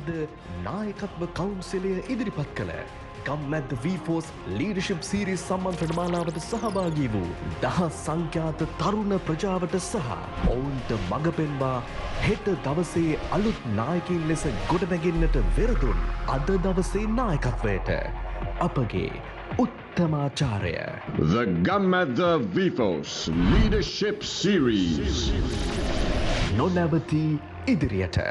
අද නායකත්ව කවුන්සිලය ඉදිරිපත් කළ ගම්මැද්ද V-Force Leadership Series සම්මන්ත්‍රණ මාලාවට සහභාගී වූ දහස් සංඛ්‍යාත තරුණ ප්‍රජාවට සහ ඔවුන්ට මඟ පෙන්වා හෙට දවසේ අලුත් නායකින් ලෙස ගොඩනැගෙන්නට වෙරදුන් අද දවසේ නායකත්වයට අපගේ උත්තමාචාරය The Gammadda V-Force Leadership Series නොනැවති ඉදිරියට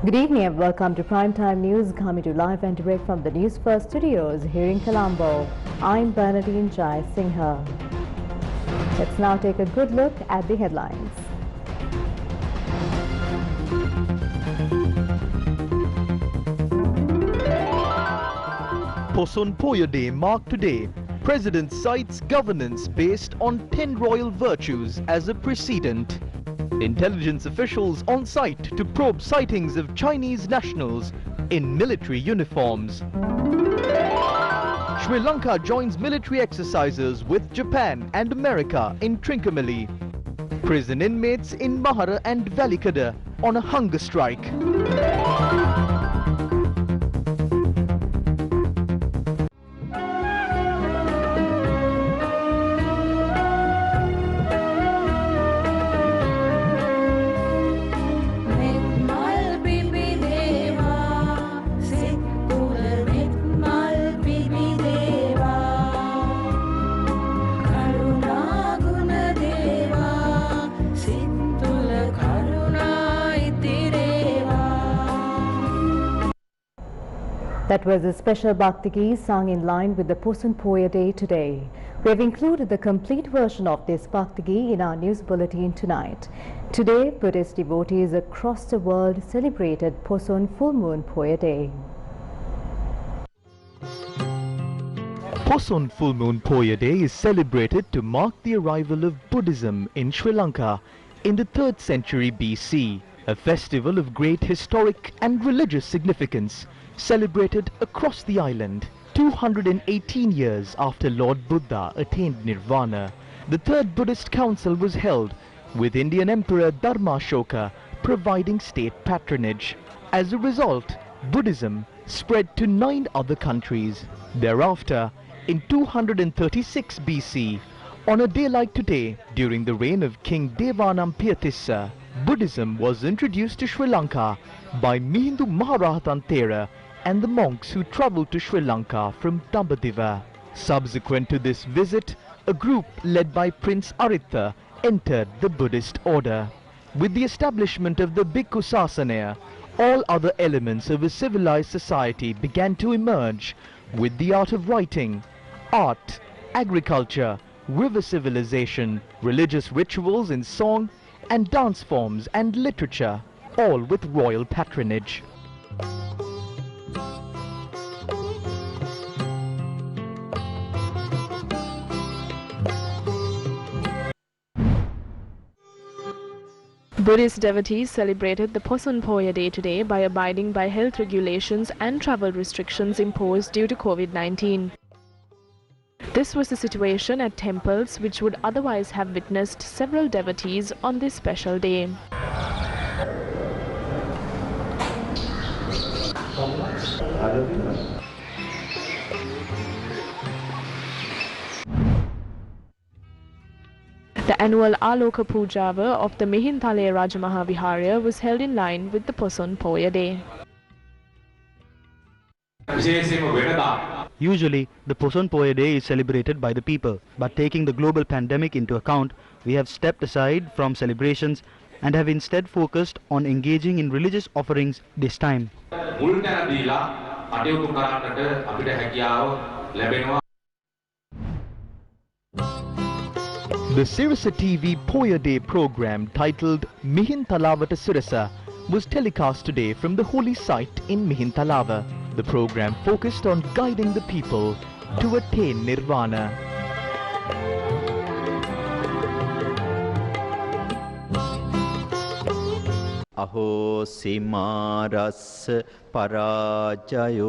Good evening and welcome to Primetime News, coming to you live and direct from the Newsfirst studios here in Colombo. I'm Bernadine Jai Singha. Let's now take a good look at the headlines. Poson Poya Day marked today. President cites governance based on 10 royal virtues as a precedent. Intelligence officials on site to probe sightings of Chinese nationals in military uniforms. Sri Lanka joins military exercises with Japan and America in Trincomalee. Prison inmates in Mahara and Valikada on a hunger strike. That was a special Bhakti Gee sung in line with the Poson Poya Day today. We have included the complete version of this Bhakti Gee in our news bulletin tonight. Today, Buddhist devotees across the world celebrated Poson Full Moon Poya Day. Poson Full Moon Poya Day is celebrated to mark the arrival of Buddhism in Sri Lanka in the 3rd century BC, a festival of great historic and religious significance celebrated across the island. 218 years after Lord Buddha attained Nirvana, the 3rd Buddhist Council was held, with Indian Emperor Dharmashoka providing state patronage. As a result, Buddhism spread to 9 other countries. Thereafter, in 236 BC, on a day like today, during the reign of King Devanampiyathissa, Buddhism was introduced to Sri Lanka by Mihindu Maharatan Thera and the monks who travelled to Sri Lanka from Dambadiva. Subsequent to this visit, a group led by Prince Aritha entered the Buddhist order. With the establishment of the Bhikkhu Sasana, all other elements of a civilized society began to emerge, with the art of writing, art, agriculture, river civilization, religious rituals in song and dance forms and literature, all with royal patronage. Buddhist devotees celebrated the Poson Poya Day today by abiding by health regulations and travel restrictions imposed due to COVID-19. This was the situation at temples which would otherwise have witnessed several devotees on this special day. The annual Aloka Pujava of the Mihintale Raja Mahavihara was held in line with the Poson Poya Day. Usually, the Poson Poya Day is celebrated by the people, but taking the global pandemic into account, we have stepped aside from celebrations and have instead focused on engaging in religious offerings this time. The Sirasa TV Poya Day program titled Mihintalawata Sirasa was telecast today from the holy site in Mihintalava. The program focused on guiding the people to attain nirvana. Aho simaras parajayohi.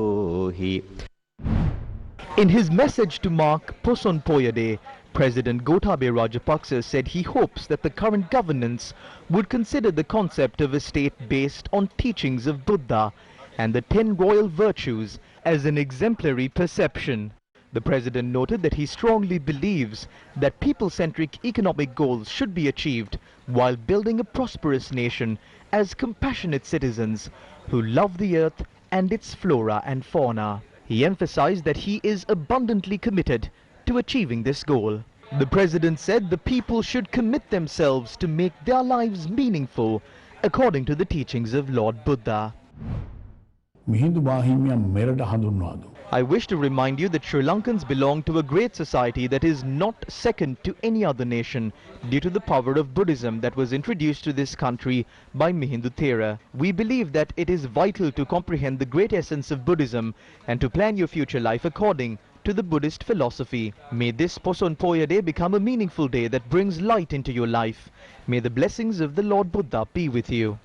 In his message to mark Poson Poya Day, President Gotabaya Rajapaksa said he hopes that the current governance would consider the concept of a state based on teachings of Buddha and the 10 royal virtues as an exemplary perception. The president noted that he strongly believes that people-centric economic goals should be achieved while building a prosperous nation as compassionate citizens who love the earth and its flora and fauna. He emphasized that he is abundantly committed to achieving this goal. The president said the people should commit themselves to make their lives meaningful according to the teachings of Lord Buddha. I wish to remind you that Sri Lankans belong to a great society that is not second to any other nation due to the power of Buddhism that was introduced to this country by Mihindu Thera. We believe that it is vital to comprehend the great essence of Buddhism and to plan your future life according to the Buddhist philosophy. May this Poson Poya Day become a meaningful day that brings light into your life. May the blessings of the Lord Buddha be with you.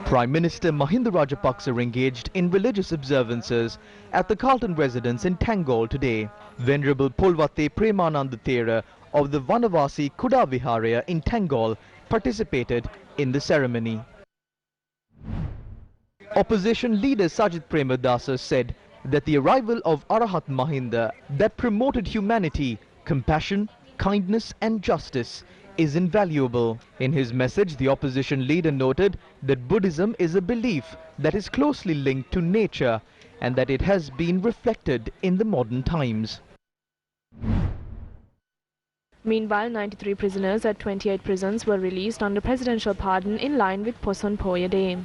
Prime Minister Mahinda Rajapaksa engaged in religious observances at the Carlton residence in Tangol today. Venerable Polvate Premananda Thera of the Vanavasi Kudavihara in Tangol participated in the ceremony. Opposition leader Sajid Premadasa said that the arrival of Arahat Mahinda that promoted humanity, compassion, kindness and justice is invaluable. In his message, the opposition leader noted that Buddhism is a belief that is closely linked to nature and that it has been reflected in the modern times. Meanwhile, 93 prisoners at 28 prisons were released under presidential pardon in line with Poson Poya Day.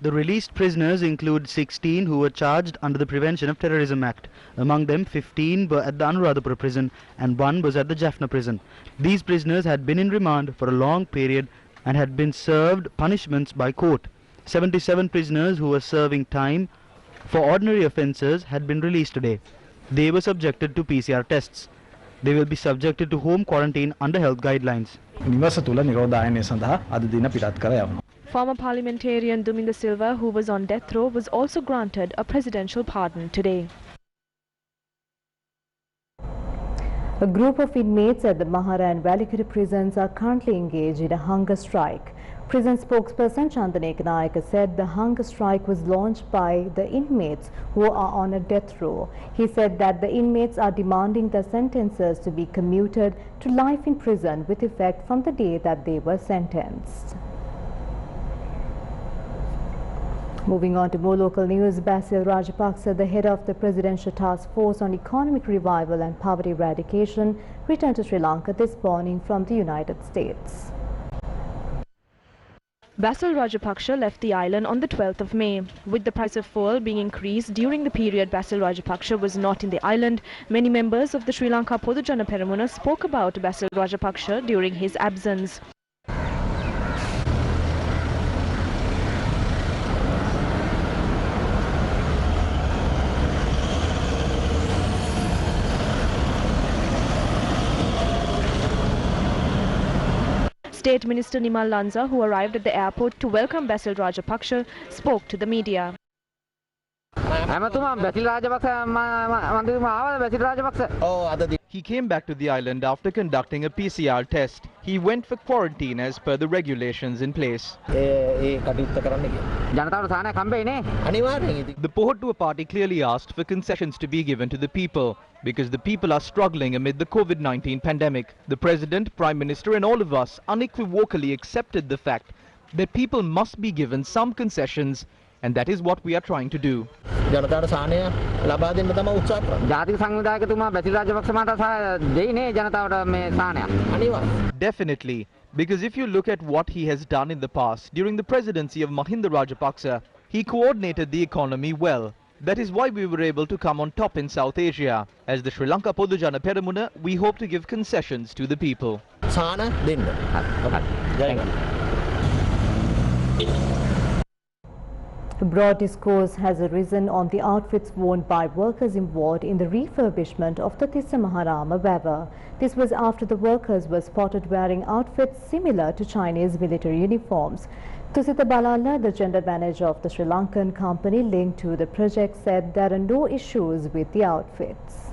The released prisoners include 16 who were charged under the Prevention of Terrorism Act. Among them, 15 were at the Anuradhapura prison and 1 was at the Jaffna prison. These prisoners had been in remand for a long period and had been served punishments by court. 77 prisoners who were serving time for ordinary offences had been released today. They were subjected to PCR tests. They will be subjected to home quarantine under health guidelines. Former parliamentarian Duminda Silva, who was on death row, was also granted a presidential pardon today. A group of inmates at the Mahara and Valikiri prisons are currently engaged in a hunger strike. Prison spokesperson Chandan Ekanaika said the hunger strike was launched by the inmates who are on a death row. He said that the inmates are demanding their sentences to be commuted to life in prison with effect from the day that they were sentenced. Moving on to more local news, Basil Rajapaksa, the head of the Presidential Task Force on Economic Revival and Poverty Eradication, returned to Sri Lanka this morning from the United States. Basil Rajapaksa left the island on the 12th of May. With the price of fuel being increased during the period Basil Rajapaksa was not in the island, many members of the Sri Lanka Podujana Peramuna spoke about Basil Rajapaksa during his absence. State Minister Nimal Lanza, who arrived at the airport to welcome Basil Rajapaksa, spoke to the media. He came back to the island after conducting a PCR test. He went for quarantine as per the regulations in place. The Pohotua party clearly asked for concessions to be given to the people because the people are struggling amid the COVID-19 pandemic. The President, Prime Minister and all of us unequivocally accepted the fact that people must be given some concessions, and that is what we are trying to do. Definitely, because if you look at what he has done in the past, during the presidency of Mahinda Rajapaksa, he coordinated the economy well. That is why we were able to come on top in South Asia. As the Sri Lanka Podujana Peramuna, we hope to give concessions to the people. Thank you. Broad discourse has arisen on the outfits worn by workers involved in the refurbishment of the Tissa Maharama Weather. This was after the workers were spotted wearing outfits similar to Chinese military uniforms. Tusita Balala, the general manager of the Sri Lankan company linked to the project, said there are no issues with the outfits.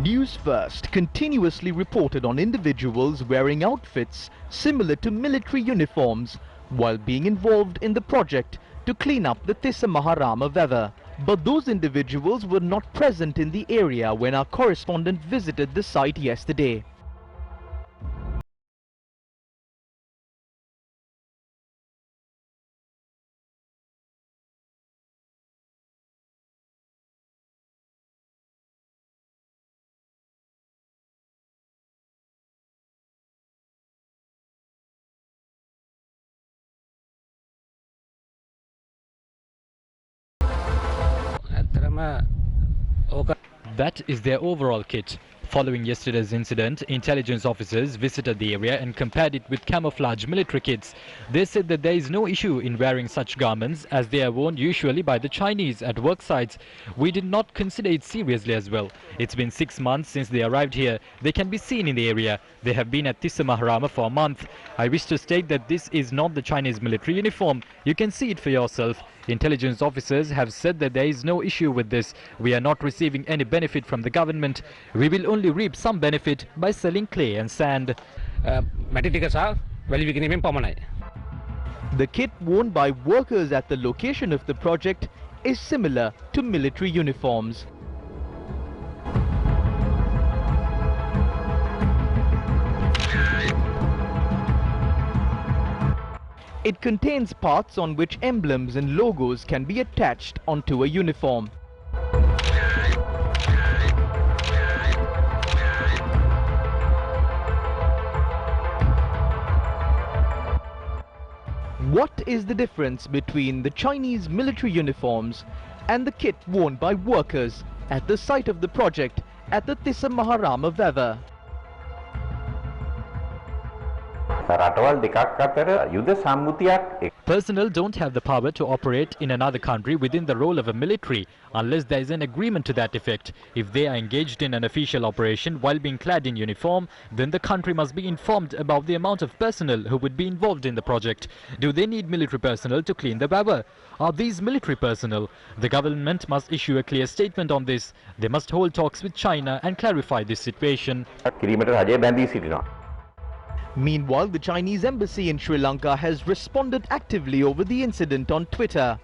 Newsfirst continuously reported on individuals wearing outfits similar to military uniforms while being involved in the project to clean up the Tissa Maharama Weather. But those individuals were not present in the area when our correspondent visited the site yesterday. That is their overall kit. Following yesterday's incident, intelligence officers visited the area and compared it with camouflage military kits. They said that there is no issue in wearing such garments as they are worn usually by the Chinese at work sites. We did not consider it seriously as well. It's been 6 months since they arrived here. They can be seen in the area. They have been at Tissa Maharama for a month. I wish to state that this is not the Chinese military uniform. You can see it for yourself. Intelligence officers have said that there is no issue with this. We are not receiving any benefit from the government. We will only reap some benefit by selling clay and sand. The kit worn by workers at the location of the project is similar to military uniforms. It contains parts on which emblems and logos can be attached onto a uniform. What is the difference between the Chinese military uniforms and the kit worn by workers at the site of the project at the Tissa Maharama Weather? Personnel don't have the power to operate in another country within the role of a military unless there is an agreement to that effect. If they are engaged in an official operation while being clad in uniform, then the country must be informed about the amount of personnel who would be involved in the project. Do they need military personnel to clean the Weather? Are these military personnel? The government must issue a clear statement on this. They must hold talks with China and clarify this situation. Meanwhile, the Chinese embassy in Sri Lanka has responded actively over the incident on Twitter.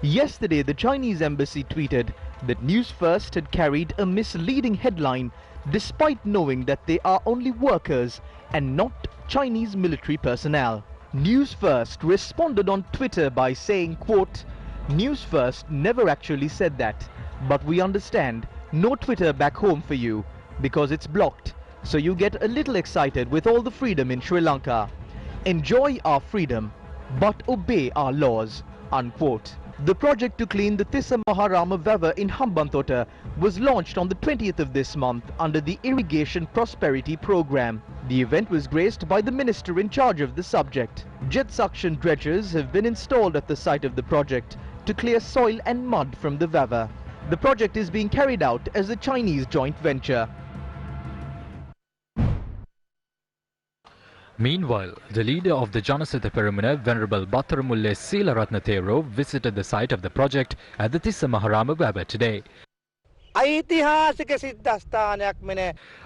Yesterday, the Chinese embassy tweeted that Newsfirst had carried a misleading headline despite knowing that they are only workers and not Chinese military personnel. Newsfirst responded on Twitter by saying, quote, "Newsfirst never actually said that, but we understand. No Twitter back home for you because it's blocked. So you get a little excited with all the freedom in Sri Lanka. Enjoy our freedom, but obey our laws," unquote. The project to clean the Tissa Maharama Weather in Hambantota was launched on the 20th of this month under the Irrigation Prosperity Program. The event was graced by the minister in charge of the subject. Jet suction dredgers have been installed at the site of the project to clear soil and mud from the Weather. The project is being carried out as a Chinese joint venture. Meanwhile, the leader of the Janasatha Peramuna, Venerable Battaramulle Seelaratna Thero, visited the site of the project at the Tissa Maharama Weather today.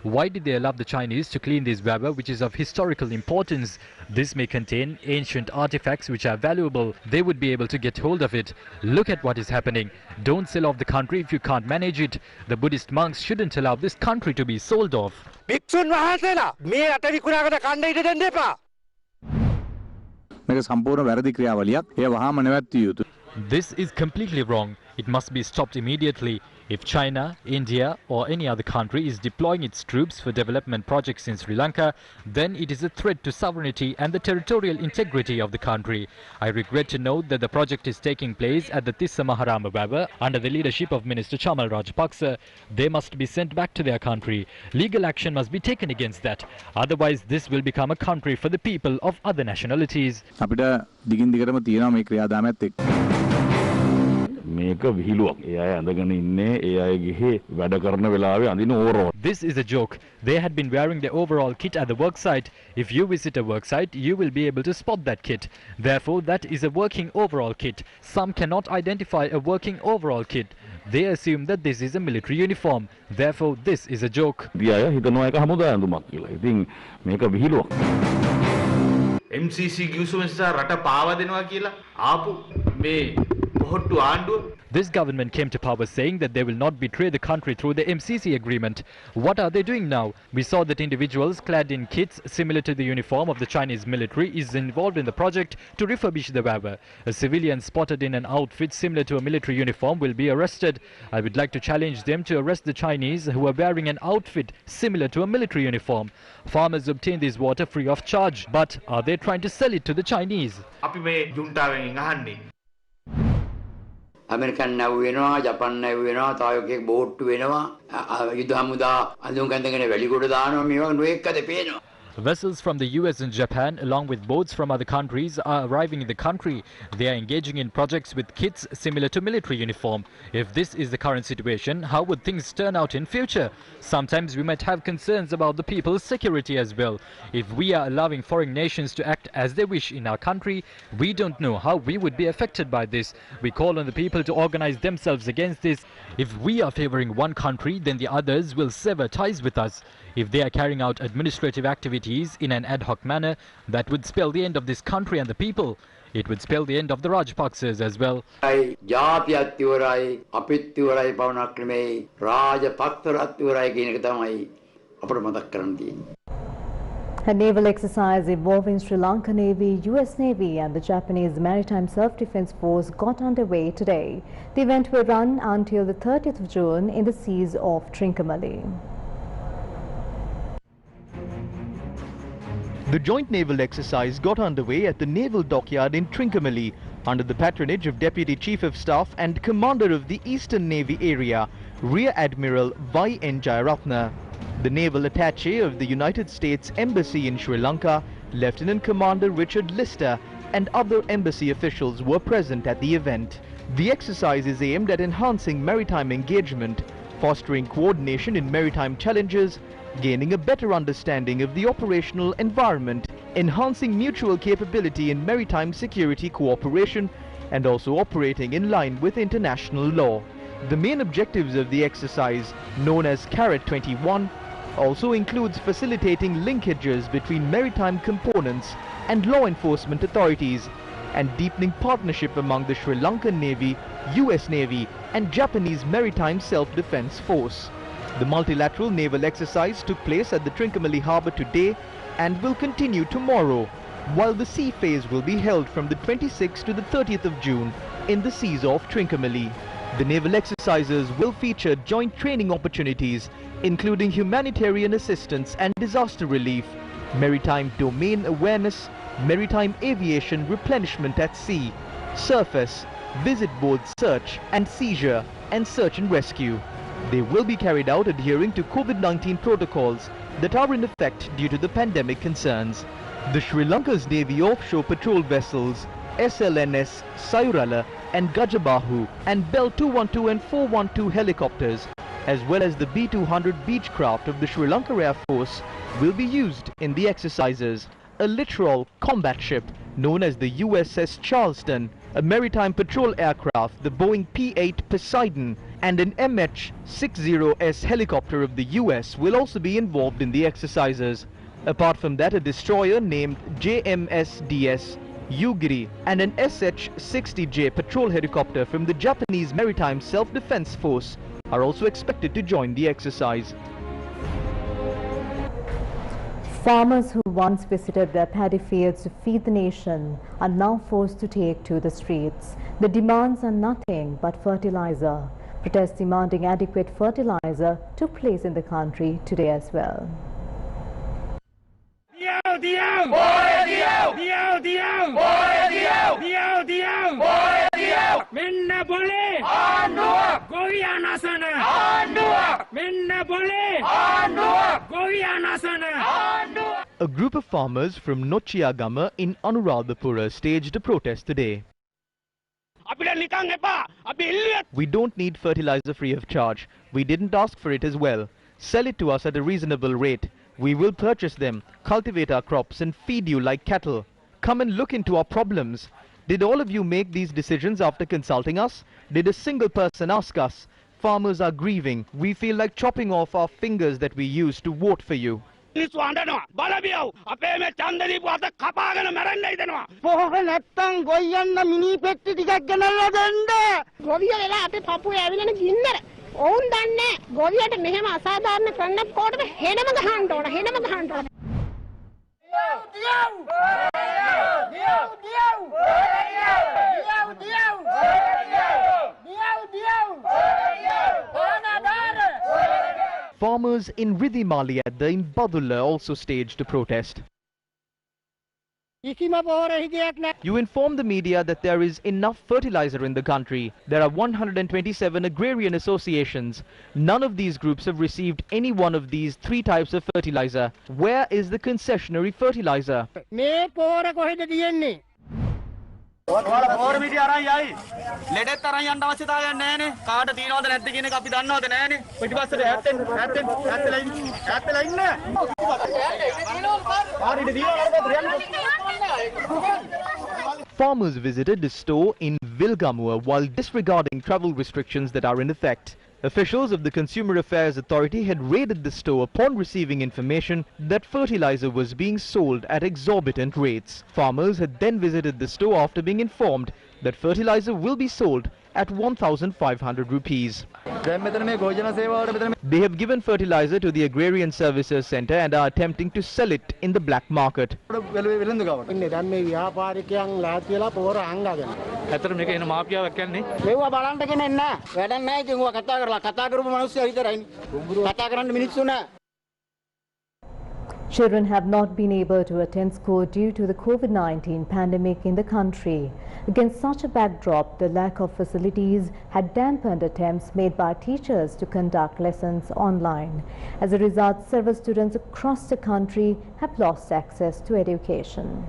Why did they allow the Chinese to clean this Weather, which is of historical importance? This may contain ancient artifacts which are valuable. They would be able to get hold of it. Look at what is happening. Don't sell off the country if you can't manage it. The Buddhist monks shouldn't allow this country to be sold off. This is completely wrong. It must be stopped immediately. If China, India or any other country is deploying its troops for development projects in Sri Lanka, then it is a threat to sovereignty and the territorial integrity of the country. I regret to note that the project is taking place at the Tissa Maharama Baba under the leadership of Minister Chamal Rajapaksa. They must be sent back to their country. Legal action must be taken against that. Otherwise, this will become a country for the people of other nationalities. This is a joke. They had been wearing their overall kit at the worksite. If you visit a worksite, you will be able to spot that kit. Therefore, that is a working overall kit. Some cannot identify a working overall kit. They assume that this is a military uniform. Therefore, this is a joke. MCC ගිවිසුම රට පාවා දෙනවා කියලා ආපු මේ කොහොට්ටු ආණ්ඩුව. This government came to power saying that they will not betray the country through the MCC agreement. What are they doing now? We saw that individuals clad in kits similar to the uniform of the Chinese military is involved in the project to refurbish the Baba. A civilian spotted in an outfit similar to a military uniform will be arrested. I would like to challenge them to arrest the Chinese who are wearing an outfit similar to a military uniform. Farmers obtain this water free of charge, but are they trying to sell it to the Chinese? අපි මේ ජුන්ටාවෙන් අහන්නේ American nav වෙනවා, ජපන් nav වෙනවා, තායෝකෙක් බෝට්ටු වෙනවා, යුද හමුදා අඳුන් කැඳගෙන වැලිගොඩ දානවා මේවා නොඑක්කද පේනවා. Vessels from the US and Japan, along with boats from other countries, are arriving in the country. They are engaging in projects with kits similar to military uniform. If this is the current situation, how would things turn out in future? Sometimes we might have concerns about the people's security as well. If we are allowing foreign nations to act as they wish in our country, we don't know how we would be affected by this. We call on the people to organize themselves against this. If we are favoring one country, then the others will sever ties with us. If they are carrying out administrative activities in an ad hoc manner, that would spell the end of this country and the people. It would spell the end of the Rajapaksas as well. A naval exercise involving Sri Lanka Navy, US Navy and the Japanese Maritime Self-Defense Force got underway today. The event will run until the 30th of June in the seas of Trincomalee. The joint naval exercise got underway at the naval dockyard in Trincomalee under the patronage of Deputy Chief of Staff and Commander of the Eastern Navy Area, Rear Admiral Y. N. Jayaratna. The naval attaché of the United States Embassy in Sri Lanka, Lieutenant Commander Richard Lister, and other embassy officials were present at the event. The exercise is aimed at enhancing maritime engagement, fostering coordination in maritime challenges, gaining a better understanding of the operational environment, enhancing mutual capability in maritime security cooperation, and also operating in line with international law. The main objectives of the exercise, known as Carat 21, also includes facilitating linkages between maritime components and law enforcement authorities, and deepening partnership among the Sri Lankan Navy, US Navy, and Japanese Maritime Self-Defense Force. The multilateral naval exercise took place at the Trincomalee harbour today and will continue tomorrow, while the sea phase will be held from the 26th to the 30th of June in the seas of Trincomalee. The naval exercises will feature joint training opportunities, including humanitarian assistance and disaster relief, maritime domain awareness, maritime aviation replenishment at sea, surface, visit board search and seizure, and search and rescue. They will be carried out adhering to COVID-19 protocols that are in effect due to the pandemic concerns. The Sri Lanka's Navy offshore patrol vessels SLNS Sayurala and Gajabahu and Bell 212 and 412 helicopters, as well as the B-200 Beechcraft of the Sri Lanka Air Force, will be used in the exercises. A littoral combat ship known as the USS Charleston, a maritime patrol aircraft, the Boeing P-8 Poseidon, and an MH-60S helicopter of the US will also be involved in the exercises. Apart from that, a destroyer named JMSDS Yugiri and an SH-60J patrol helicopter from the Japanese Maritime Self-Defense Force are also expected to join the exercise. Farmers who once visited their paddy fields to feed the nation are now forced to take to the streets. The demands are nothing but fertilizer. Protests demanding adequate fertilizer took place in the country today as well. A group of farmers from Nochiagama in Anuradhapura staged a protest today. We don't need fertilizer free of charge. We didn't ask for it as well. Sell it to us at a reasonable rate. We will purchase them, cultivate our crops and feed you like cattle. Come and look into our problems. Did all of you make these decisions after consulting us? Did a single person ask us? Farmers are grieving. We feel like chopping off our fingers that we used to vote for you. Farmers in Ridhimaliadda in Badulla also staged a protest. You informed the media that there is enough fertilizer in the country. There are 127 agrarian associations. None of these groups have received any one of these three types of fertilizer. Where is the concessionary fertilizer? Farmers visited a store in Vilgamur while disregarding travel restrictions that are in effect. Officials of the Consumer Affairs Authority had raided the store upon receiving information that fertilizer was being sold at exorbitant rates. Farmers had then visited the store after being informed that fertilizer will be sold at 1,500 rupees. They have given fertilizer to the Agrarian Services Centre and are attempting to sell it in the black market. Children have not been able to attend school due to the COVID-19 pandemic in the country. Against such a backdrop, the lack of facilities had dampened attempts made by teachers to conduct lessons online. As a result, several students across the country have lost access to education.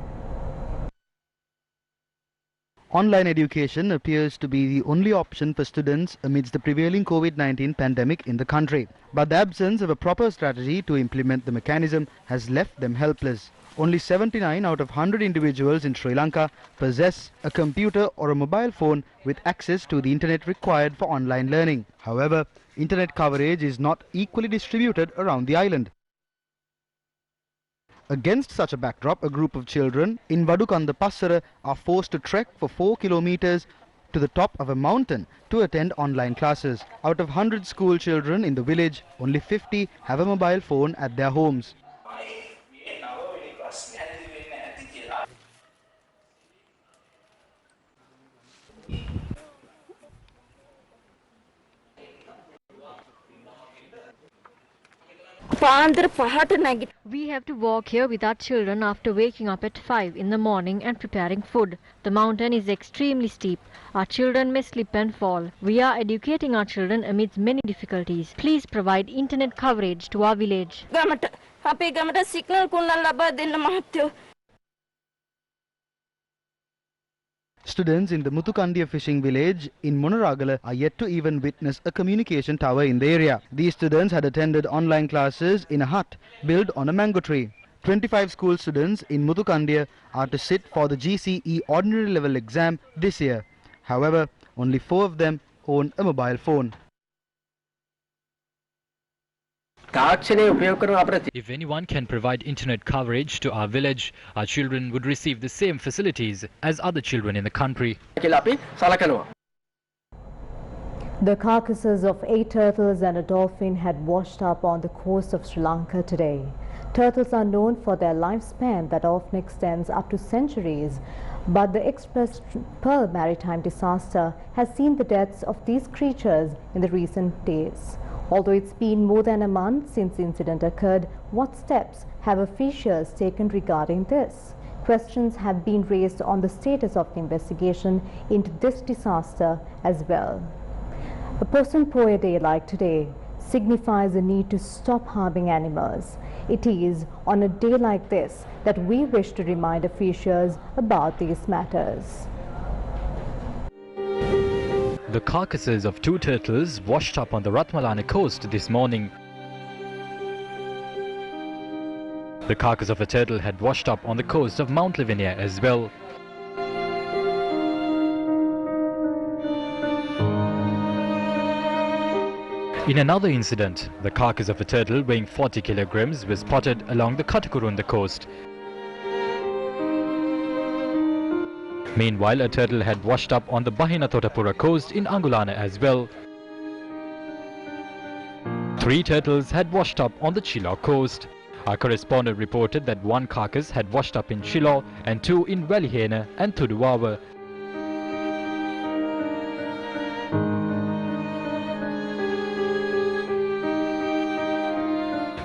Online education appears to be the only option for students amidst the prevailing COVID-19 pandemic in the country. But the absence of a proper strategy to implement the mechanism has left them helpless. Only 79 out of 100 individuals in Sri Lanka possess a computer or a mobile phone with access to the internet required for online learning. However, internet coverage is not equally distributed around the island. Against such a backdrop, a group of children in Vadukanda Passara are forced to trek for 4 kilometers to the top of a mountain to attend online classes. Out of 100 school children in the village, only 50 have a mobile phone at their homes. We have to walk here with our children after waking up at 5 in the morning and preparing food. The mountain is extremely steep. Our children may slip and fall. We are educating our children amidst many difficulties. Please provide internet coverage to our village. Students in the Muthukandiya fishing village in Munaragala are yet to even witness a communication tower in the area. These students had attended online classes in a hut built on a mango tree. 25 school students in Muthukandiya are to sit for the GCE ordinary level exam this year. However, only 4 of them own a mobile phone. If anyone can provide internet coverage to our village, our children would receive the same facilities as other children in the country. The carcasses of 8 turtles and a dolphin had washed up on the coast of Sri Lanka today. Turtles are known for their lifespan that often extends up to centuries, but the Express Pearl maritime disaster has seen the deaths of these creatures in the recent days. Although it's been more than a month since the incident occurred, what steps have officials taken regarding this? Questions have been raised on the status of the investigation into this disaster as well. A Posun-Poya day like today signifies the need to stop harming animals. It is on a day like this that we wish to remind officials about these matters. The carcasses of 2 turtles washed up on the Ratmalana coast this morning. The carcass of a turtle had washed up on the coast of Mount Lavinia as well. In another incident, the carcass of a turtle weighing 40 kilograms was spotted along the Katakurunda coast. Meanwhile, a turtle had washed up on the Bahinatotapura coast in Angulana as well. 3 turtles had washed up on the Chilaw coast. Our correspondent reported that 1 carcass had washed up in Chilaw and 2 in Walihena and Thuduwawa.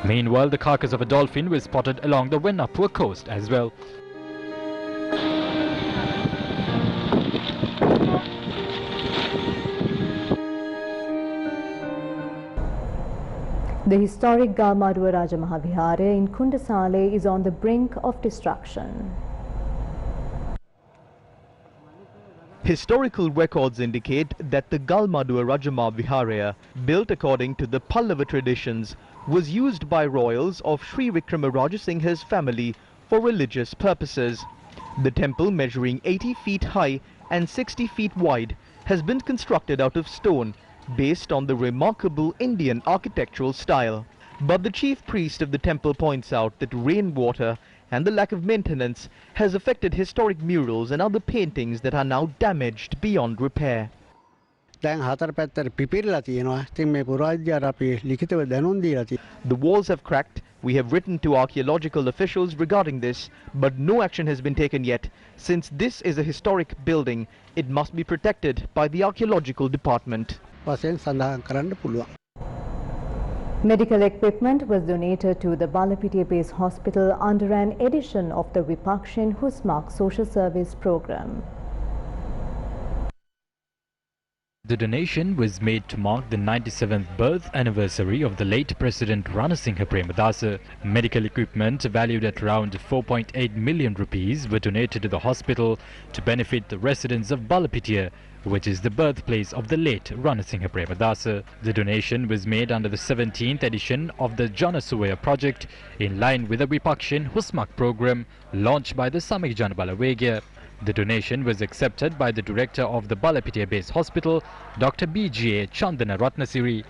Meanwhile, the carcass of a dolphin was spotted along the Wenapua coast as well. The historic Maduraraja Mahavihara in Kundasale is on the brink of destruction. Historical records indicate that the Maduraraja Mahavihara, built according to the Pallava traditions, was used by royals of Sri Vikramaraja Singha's family for religious purposes. The temple, measuring 80 feet high and 60 feet wide, has been constructed out of stone, based on the remarkable Indian architectural style. But the chief priest of the temple points out that rainwater and the lack of maintenance has affected historic murals and other paintings that are now damaged beyond repair. The walls have cracked. We have written to archaeological officials regarding this, but no action has been taken yet. Since this is a historic building, it must be protected by the archaeological department. Medical equipment was donated to the Balapitiya-based hospital under an edition of the Vipakshin Husmak social service program. The donation was made to mark the 97th birth anniversary of the late President Ranasinghe Premadasa. Medical equipment valued at around 4.8 million rupees were donated to the hospital to benefit the residents of Balapitiya, which is the birthplace of the late Ranasinghe Premadasa. The donation was made under the 17th edition of the Janasuvaya project in line with the Vipakshin Husmak program launched by the Samik Janabalawegya. The donation was accepted by the director of the Balapitiya-based hospital, Dr. B.G.A. Chandana Ratnasiri.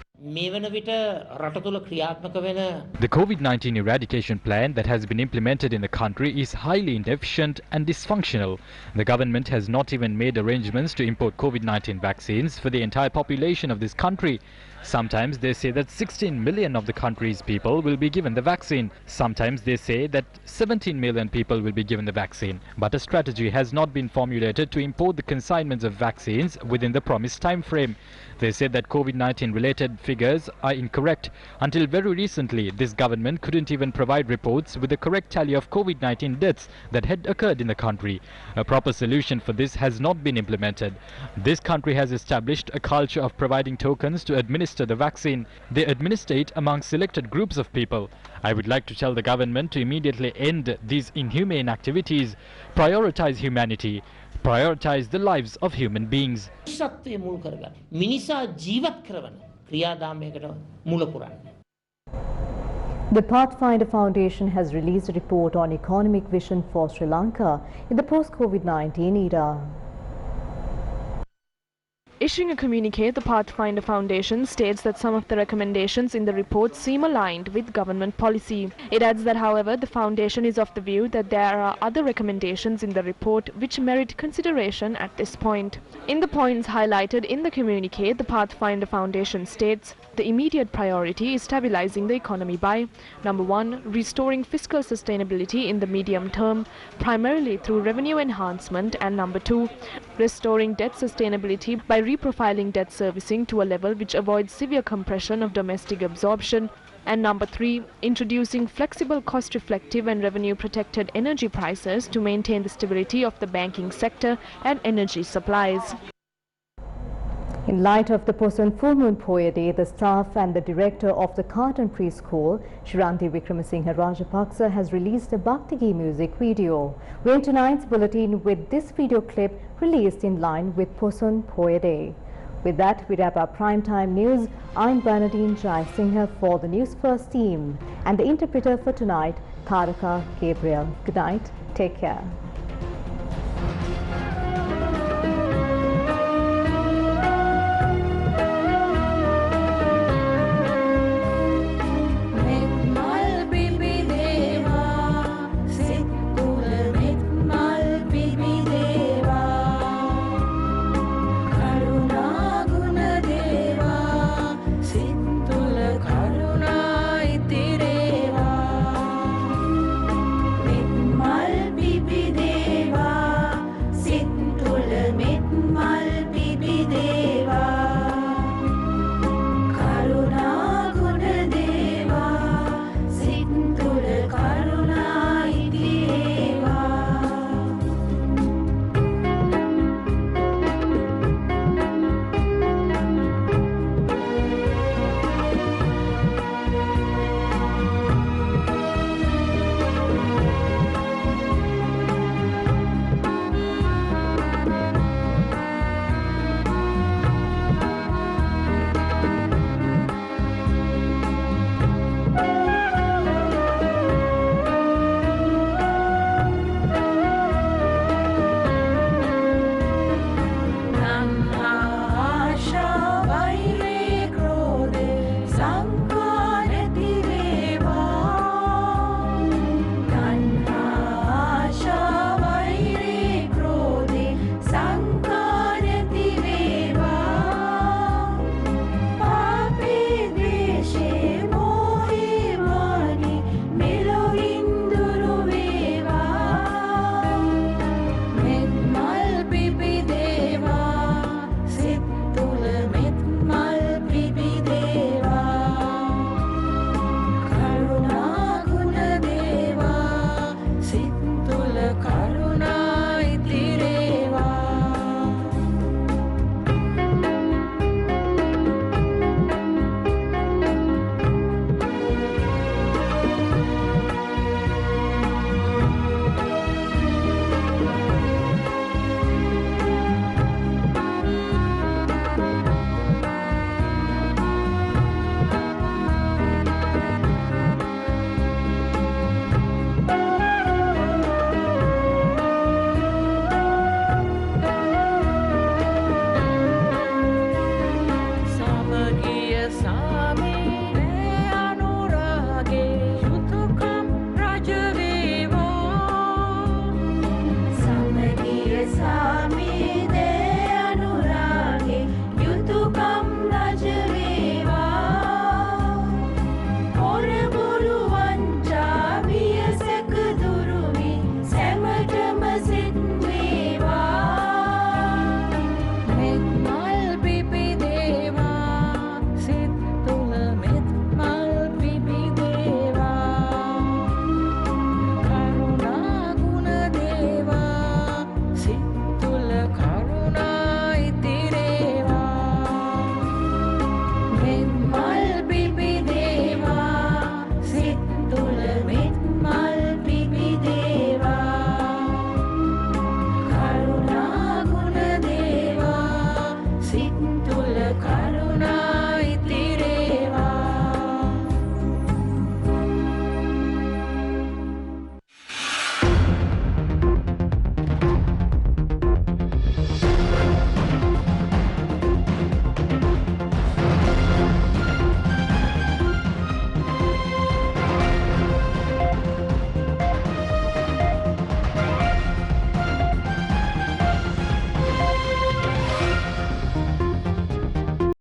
The COVID-19 eradication plan that has been implemented in the country is highly inefficient and dysfunctional. The government has not even made arrangements to import COVID-19 vaccines for the entire population of this country. Sometimes they say that 16 million of the country's people will be given the vaccine. Sometimes they say that 17 million people will be given the vaccine. But a strategy has not been formulated to import the consignments of vaccines within the promised time frame. They said that COVID-19 related figures are incorrect. Until very recently, this government couldn't even provide reports with the correct tally of COVID-19 deaths that had occurred in the country. A proper solution for this has not been implemented. This country has established a culture of providing tokens to administer the vaccine. They administer it among selected groups of people. I would like to tell the government to immediately end these inhumane activities, prioritize humanity, prioritize the lives of human beings. The Pathfinder Foundation has released a report on economic vision for Sri Lanka in the post-COVID-19 era. Issuing a communique, the Pathfinder Foundation states that some of the recommendations in the report seem aligned with government policy. It adds that, however, the foundation is of the view that there are other recommendations in the report which merit consideration at this point. In the points highlighted in the communique, the Pathfinder Foundation states the immediate priority is stabilizing the economy by number 1, restoring fiscal sustainability in the medium term, primarily through revenue enhancement, and number 2, restoring debt sustainability by reprofiling debt servicing to a level which avoids severe compression of domestic absorption, and number 3, introducing flexible, cost-reflective and revenue-protected energy prices to maintain the stability of the banking sector and energy supplies. In light of the Poson Full Moon Poya Day, the staff and the director of the Carton Preschool, Shiranti Wickramasinghe Rajapaksa, has released a Bhaktigi music video. We end tonight's bulletin with this video clip released in line with Poson Poya Day. With that, we wrap up primetime news. I'm Bernadine Jayasinghe for the News First team and the interpreter for tonight, Taraka Gabriel. Good night. Take care. Karuna